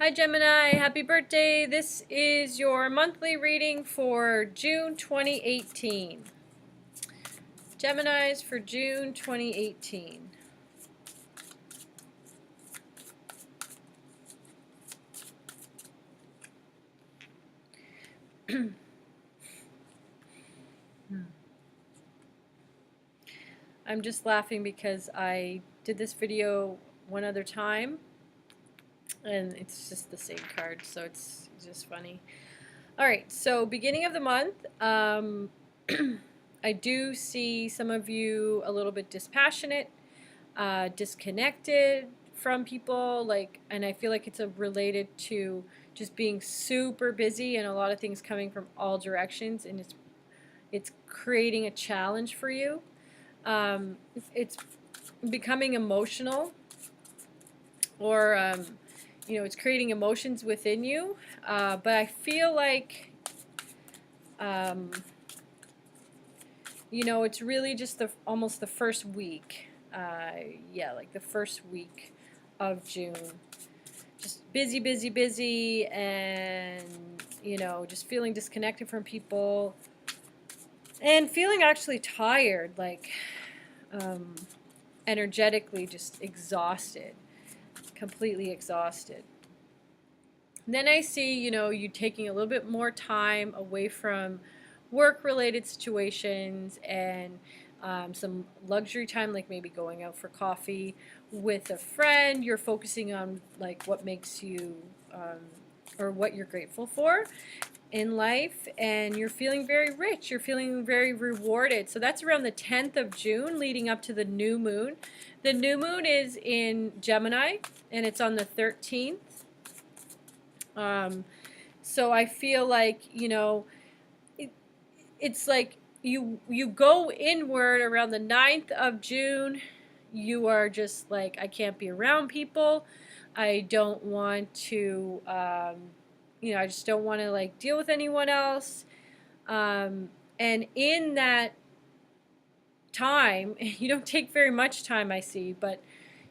Hi Gemini, happy birthday. This is your monthly reading for June 2018. Geminis for June 2018. I'm just laughing because I did this video one other time and it's just the same card, so it's just funny. Alright, so beginning of the month, I do see some of you a little bit dispassionate, disconnected from people, and I feel like it's related to just being super busy and a lot of things coming from all directions, and it's creating a challenge for you. It's becoming emotional, or it's creating emotions within you, but I feel like it's really just almost the first week. Like the first week of June. Just busy, busy, busy, and just feeling disconnected from people, and feeling actually tired, energetically just exhausted, completely exhausted. And then I see, you taking a little bit more time away from work-related situations and some luxury time, like maybe going out for coffee with a friend. You're focusing on what makes you or what you're grateful for in life, and you're feeling very rich. You're feeling very rewarded. So that's around the 10th of June, leading up to the new moon. The new moon is in Gemini, and it's on the 13th. So I feel like, it's like you go inward around the 9th of June. You are just like, I can't be around people. I don't want to, I just don't want to deal with anyone else. And in that time, you don't take very much time, I see, but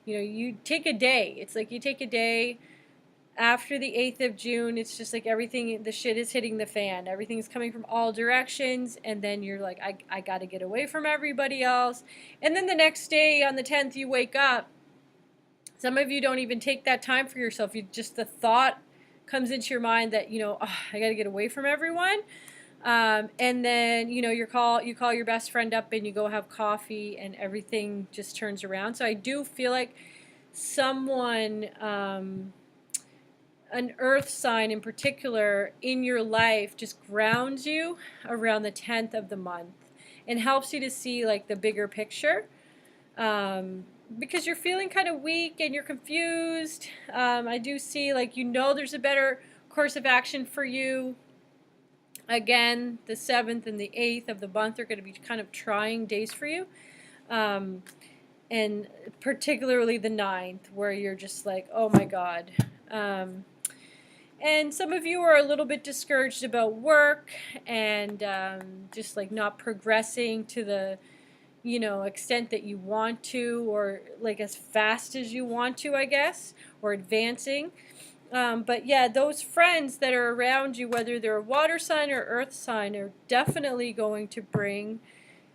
you take a day. It's like you take a day. After the 8th of June, it's just like everything, the shit is hitting the fan. Everything's coming from all directions, and then you're like, I got to get away from everybody else. And then the next day, on the 10th, you wake up. Some of you don't even take that time for yourself. You just, the thought comes into your mind that, oh, I got to get away from everyone. And then, you call your best friend up and you go have coffee, and everything just turns around. So I do feel like someone, an earth sign in particular in your life, just grounds you around the 10th of the month and helps you to see the bigger picture, because you're feeling kind of weak and you're confused. I do see there's a better course of action for you. Again, the 7th and the 8th of the month are going to be kind of trying days for you, and particularly the 9th, where you're just like, oh my God. And some of you are a little bit discouraged about work, and just not progressing to the extent that you want to, or as fast as you want to, I guess, or advancing. But yeah, those friends that are around you, whether they're a water sign or earth sign, are definitely going to bring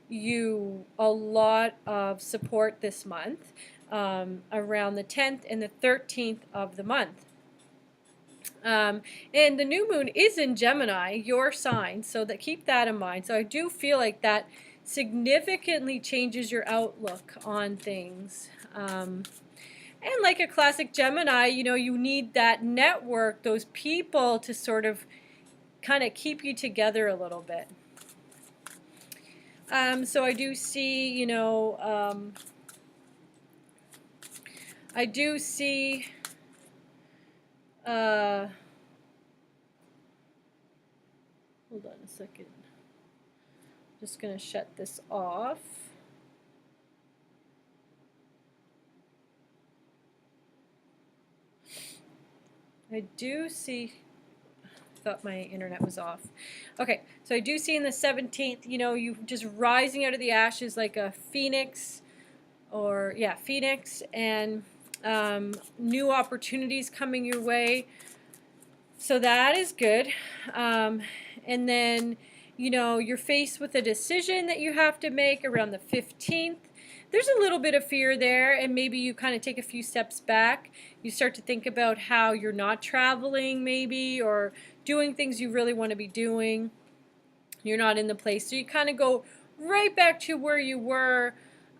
you a lot of support this month, around the 10th and the 13th of the month. And the new moon is in Gemini, your sign, so keep that in mind. So I do feel like that significantly changes your outlook on things. And like a classic Gemini, you need that network, those people, to sort of kind of keep you together a little bit. So I do see, I do see hold on a second. Just going to shut this off. I do see, I thought my internet was off. Okay, so I do see in the 17th, you just rising out of the ashes like a phoenix, or yeah, phoenix, and new opportunities coming your way. So that is good. And then, you know, you're faced with a decision that you have to make around the 15th. There's a little bit of fear there, and maybe you kind of take a few steps back. You start to think about how you're not traveling maybe, or doing things you really want to be doing. You're not in the place. So you kind of go right back to where you were.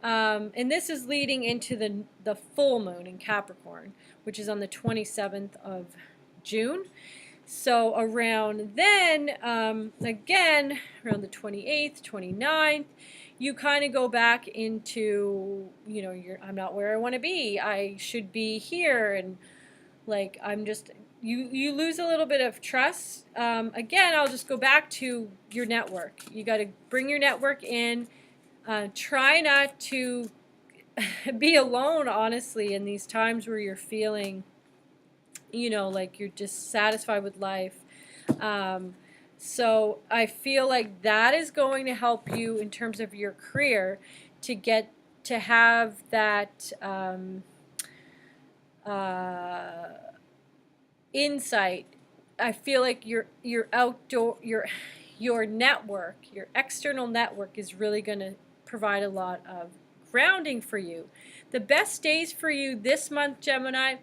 And this is leading into the full moon in Capricorn, which is on the 27th of June. So around then, again, around the 28th, 29th, you kind of go back into, you know, I'm not where I want to be. I should be here. And like, I'm just, you lose a little bit of trust. Again, I'll just go back to your network. You got to bring your network in. Try not to be alone, honestly, in these times where you're feeling, you know, like you're dissatisfied with life. So I feel like that is going to help you in terms of your career to get to have that insight. I feel like your network, your external network is really going to provide a lot of grounding for you. The best days for you this month, Gemini,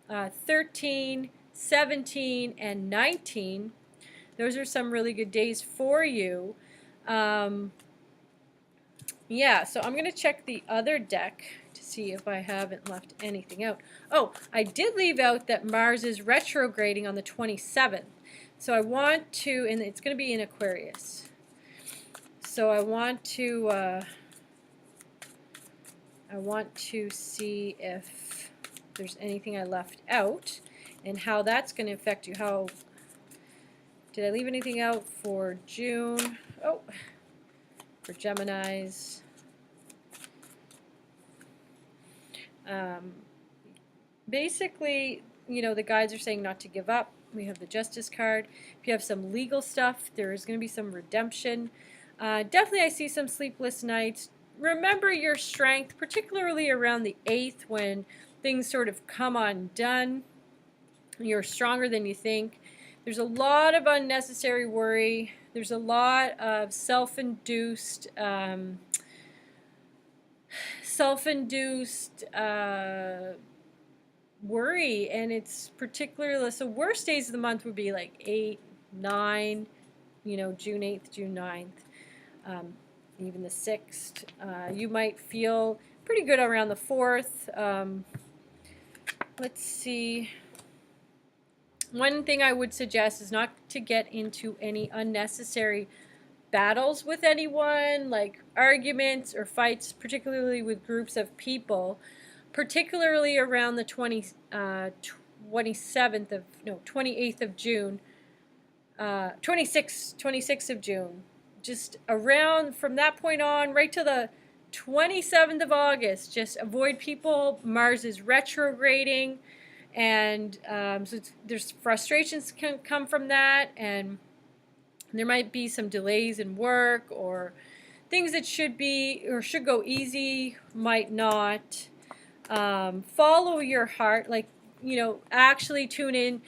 13, 17, and 19. Those are some really good days for you. Yeah, so I'm going to check the other deck to see if I haven't left anything out. Oh, I did leave out that Mars is retrograding on the 27th. So I want to, and it's going to be in Aquarius. So I want to see if there's anything I left out and how that's going to affect you. How did I leave anything out for June? Oh, for Geminis. Basically, you know, the guides are saying not to give up. We have the Justice card. If you have some legal stuff, there is going to be some redemption. Definitely I see some sleepless nights. Remember your strength, particularly around the 8th when things sort of come undone. You're stronger than you think. There's a lot of unnecessary worry. There's a lot of self-induced worry, and it's particularly, so worst days of the month would be like 8, 9, you know, June 8th, June 9th, even the 6th. You might feel pretty good around the 4th. Let's see. One thing I would suggest is not to get into any unnecessary battles with anyone, like arguments or fights, particularly with groups of people, particularly around the 28th of June, 26th of June. Just around from that point on, right to the 27th of August, just avoid people. Mars is retrograding. And so there's frustrations can come from that, and there might be some delays in work, or things that should be or should go easy might not. Follow your heart, like, you know, actually tune in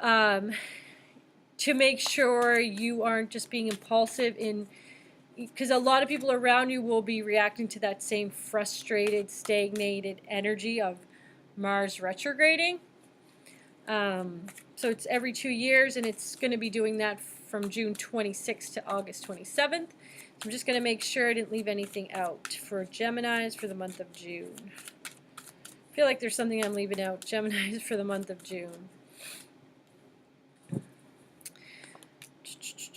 to make sure you aren't just being impulsive because a lot of people around you will be reacting to that same frustrated, stagnated energy of Mars retrograding. So it's every 2 years, and it's going to be doing that from June 26th to August 27th. I'm just going to make sure I didn't leave anything out for Geminis for the month of June. I feel like there's something I'm leaving out. Geminis for the month of June.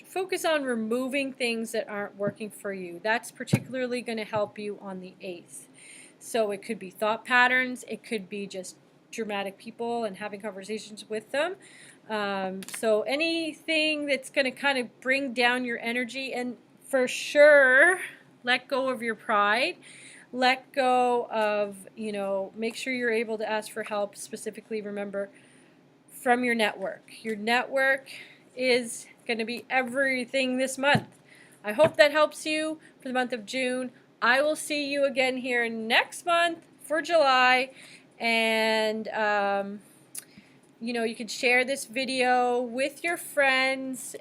Focus on removing things that aren't working for you. That's particularly going to help you on the 8th. So it could be thought patterns. It could be just dramatic people and having conversations with them. So anything that's going to kind of bring down your energy, and for sure, let go of your pride. Let go of, you know, make sure you're able to ask for help, specifically, remember, from your network. Your network is going to be everything this month. I hope that helps you for the month of June. I will see you again here next month for July. And you know, you can share this video with your friends.